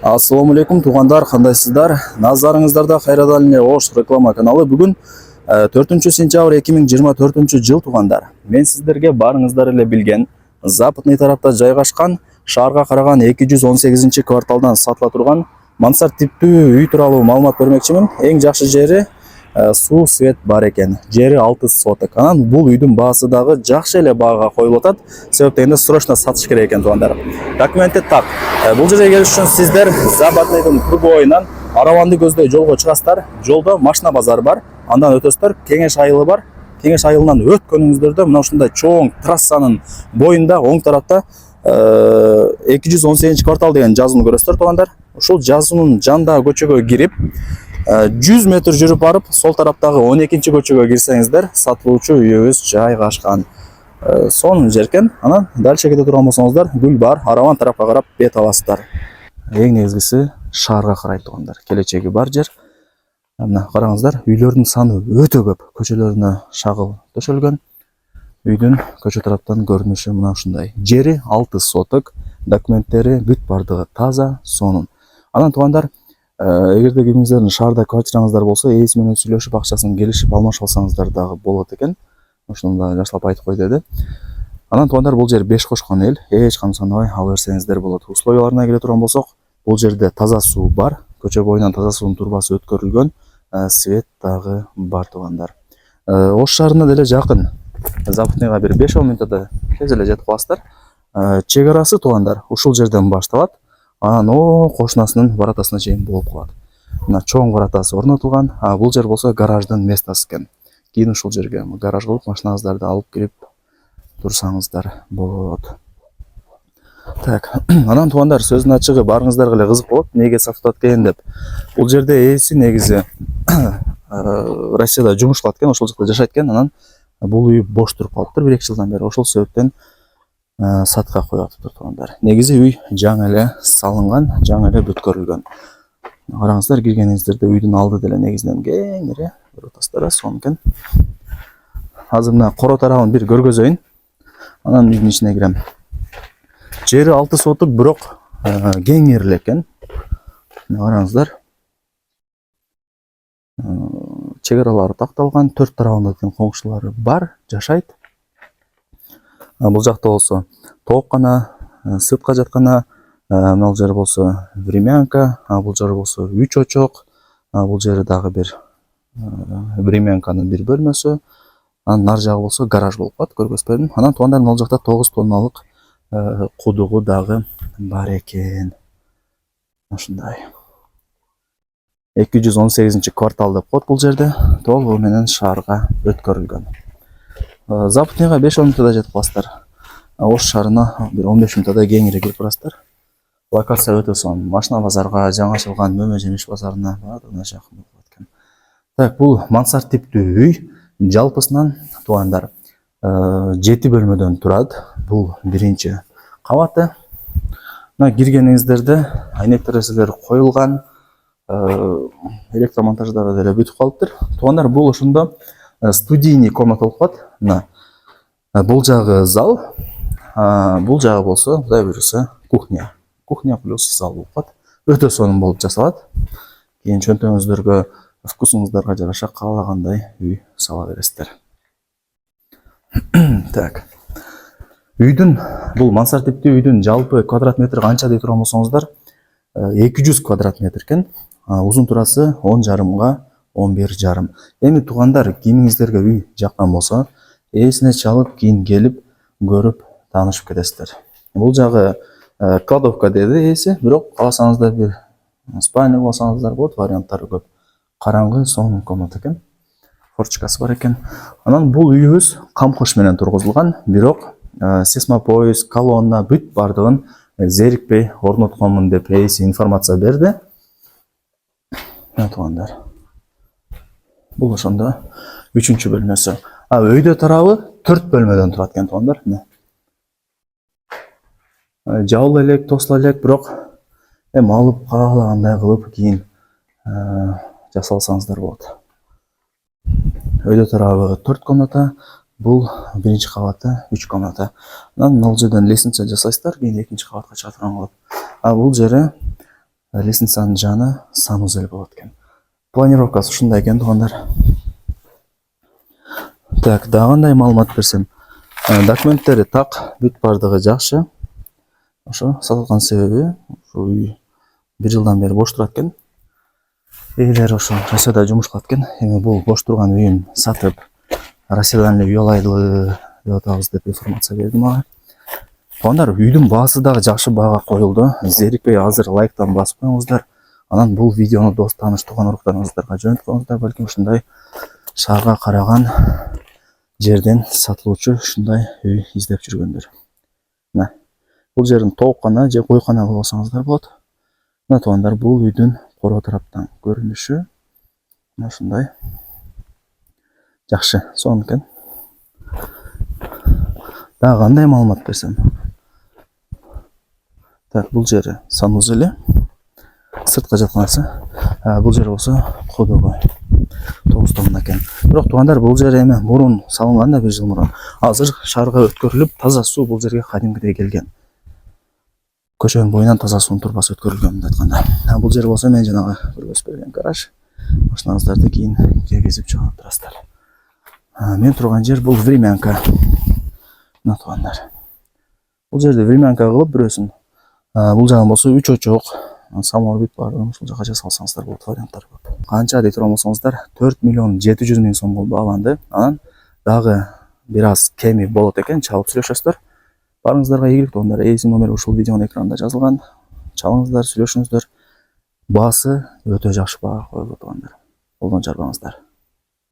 Ассаламу алейкум туғандар, қандайсыздар? Назарыңыздарда Қайрадал эле Ош реклама каналы. Бүгін 4 сентябрь 2024 жыл туғандар. Мен сіздерге барыңыздар эле билген западный тарапта жайгашкан шаарга караган 218 кварталдан сатыла турган мансард типтүү үй тууралуу маалымат бермекчимин. Эң жакшы жери суу свет бар экен. Жери 6 соток. Анан бул үйдүн баасы дагы жакшы эле баага коюлуп атат. Себеп дегенде срочно сатыш керек экен тугандар. Документи так. Бул жерге келиш үчүн сиздер Западныйдын кыр боюнан Араванды көздөй жолго чыгасыздар. Жолдо машина базары бар. Андан өтөсүздөр. Кеңеш айылы бар. Кеңеш айылынан өткөнүңүздөрдө мына ушундай чоң трассанын боюнда оң тарапта 218 квартал деген жазууну көрөсүздөр тугандар. Ушул жазуунун жанындагы көчөгө кирип 100 метр жүрүп барып, сол тараптагы 12-чи көчөгө кирсеңиздер, сатылуучу үйүбүз жайгашкан. Сонун жеркен. Анан дальше кете турган болсоңуздар, гүл бар, Араван тарапка карап бет аласыздар. Эң негизгиси шаарга карайт тугандар. Келечеги бар жер. Мына караңыздар, үйлөрдүн саны өтө көп. Көчөлөрүнө шагыл төшөлгөн. Үйдүн көчө тараптан көрүнүшү мына ушундай. Жери 6 соток, документтери бүт бардыгы таза, сонун. Анан тугандар, эгерде кимиңиздердин шаарда квартираңыздар болсо, ээси менен сүйлөшүп акчасын келишип алмашып алсаңыздар дагы болот экен. Ошону да жакшылап айтып кой деди. Анан тугандар, бул жер беш кошкон эл, эч кам санабай ала берсеңиздер болот. Условияларына келе турган болсок, бул жерде таза суу бар, көчө боюнан таза суунун турбасы өткөрүлгөн, свет дагы бар тугандар. Ош шаарына деле жакын. Западныйга бир 5-10 мүнөттө тез эле жетип каласыздар. Чек арасы тугандар ушул жерден башталат. Анан кошунасынын баратасына чейин болуп калат. Мына чоң баратасы орнотулган. Бул жер болсо гараждын местасы экен. Кийин ушул жерге гараж кылып машинаңыздарды алып кирип турсаңыздар болот. Так, анан тугандар, сөздүн ачыгы барыңыздарга эле кызык болот. Неге сатып атат экен деп. Бул жерде ээси негизи Россияда жумуш кылат экен, ошол жакта жашайт экен. Анан бул үй бош туруп калыптыр 1-2 жылдан бери. Ошол себептен сатка коюп атыптыр тугандар. Негизи үй жаңы эле салынган, жаңы эле бүткөрүлгөн. Караңыздар, киргениңиздерде үйдүн алды деле негизинен кең эле, көрүп атасыздар, сонун экен. Азыр мына коро тарабын бир көргөзөйүн. Анан үйдүн ичине кирем. Жери 6 сотук, бирок кең эле экен. Караңыздар. Чек аралары такталган, 4 тарабында тең коңшулары бар, жашайт. Бул жакта болсо тооккана, сыртка жаткана, мына жер болсо времянка, бул жер болсо 3 очок, бул жери дагы бир времянканын бир бөлмөсү, анан нар жагы болсо гараж болуп калат, көргөзбөдүм. Анан тугандар, мына жакта 9 тонналык кудугу дагы бар экен. Ушундай. 218 квартал деп коет бул жерде, толугу менен шаарга өткөрүлгөн. Западныйга 5-10 мүнөттө жетип каласыздар. Ош шаарына бир 15 мүнөттө кеңири кирип барасыздар. Локация өтө сонун. Машина базарга, жаңы ачылган Мөмө жемиш базарына баардыгына жакын болуп экен. Так, бул мансард типтүү үй. Жалпысынан тугандар 7 бөлмөдөн турат. Бул 1-чи кабаты. Мына киргениңиздерде айнек терезелер коюлган, электромонтаждары деле бүтүп калыптыр. Тугандар, бул ошондо студийный комната болуп калат. Мына бул жагы зал, бул жагы болсо, кудай буйруса, кухня. Кухня плюс зал болуп калат. Өтө сонун болуп жасалат. Кийин чөнтөгүңүздөргө, вкусуңуздарга жараша каалагандай үй сала бересиздер. Так. Үйдүн, бул мансард типтүү үйдүн жалпы квадрат метри канча дей турган болсоңуздар, 200 квадрат метр экен. Узун турасы 10,5 11,5. Эми тугандар, кимиңиздерге үй жаккан болсо, ээсине чалып, кийин келип, көрүп, таанышып кетесиздер. Бул жагы кладовка деди ээси, бирок кааласаңыздар бир спальня болсаңыздар болот, варианттары көп. Караңгы, сонун комната экен. Форчкасы бар экен. Анан бул үйүбүз камкош менен тургузулган, бирок сейсмопояс, колонна бүт бардыгын зерикпей орнотконмун деп ээси информация берди. Тугандар. Бул ошондо 3-чү бөлмөсү. Өйдө тарабы 4 бөлмөдөн турат экен тугандар. Жабыла элек, тосула элек, бирок алып каалагандай кылып кийин жасалсаңыздар болот. Өйдө тарабы 4 комната, бул 1-чи кабаты 3 комната. Анан бул жерден лестница жасайсыздар, кийин 2-чи кабатка чыга турган болот. Бул жери лестницанын жаны санузел болот экен. Планировкасы ушундай экен туугандар. Так, дагы кандай маалымат берсем, документтери так, бүт бардыгы жакшы. Ошо сатылган себеби ушу үй 1 жылдан бери бош турат экен. Ээлери ошо Россияда жумуш кылат экен. Эми бул бош турган үйүн сатып, Россиядан эле үй алайлы деп атабыз деп информация берди мага. Туугандар, үйдүн баасы дагы жакшы баага коюлду. Зерикпей азыр лайктан басып коюңуздар. Анан бул видеону дос тааныш тууган уруктарыңыздарга жөнөтүп коюңуздар. Балким ушундай шаарга караган жерден сатылуучу ушундай үй издеп жүргөндөр. Мына бул жерин тооккана же койкана кылып алсаңыздар болот. Мына туугандар, бул үйдүн короо тараптан көрүнүшү мына ушундай. Жакшы, сонун экен. Дагы кандай маалымат берсем? Так, бул жери санузели, сыртка жатканасы. Бул жер болсо кодогой. 9 томун экен. Бирок туугандар, бул жер эми мурун салынган да 1 жыл мурун. Азыр шаарга өткөрүлүп, таза суу бул жерге кадимгидей келген. Көчөнүн боюнан таза суунун турбасы өткөрүлгөн мындай айтканда. Бул жер болсо мен жанагы көргөзүп берген гараж. Машиналарды кийин киргизип чыгарып турасыздар. Мен турган жер бул времянка. Мына туугандар. Бул жерде времянка кылып бирөөсүн. Бул жагын болсо 3 очок, самор бүт бардыгын ушул жака жасалсаңыздар болот, варианттар көп. Канча дей турган болсоңуздар, 4 миллион 700 миң сом болуп бааланды. Анан дагы бир аз кеми болот экен, чалып сүйлөшөсүздөр. Барыңыздарга ийгилик туугандар. Эйсин номери ушул видеонун экранында жазылган. Чалыңыздар, сүйлөшүңүздөр. Баасы өтө жакшы баага коюлду туугандар. Колдон жарбаңыздар.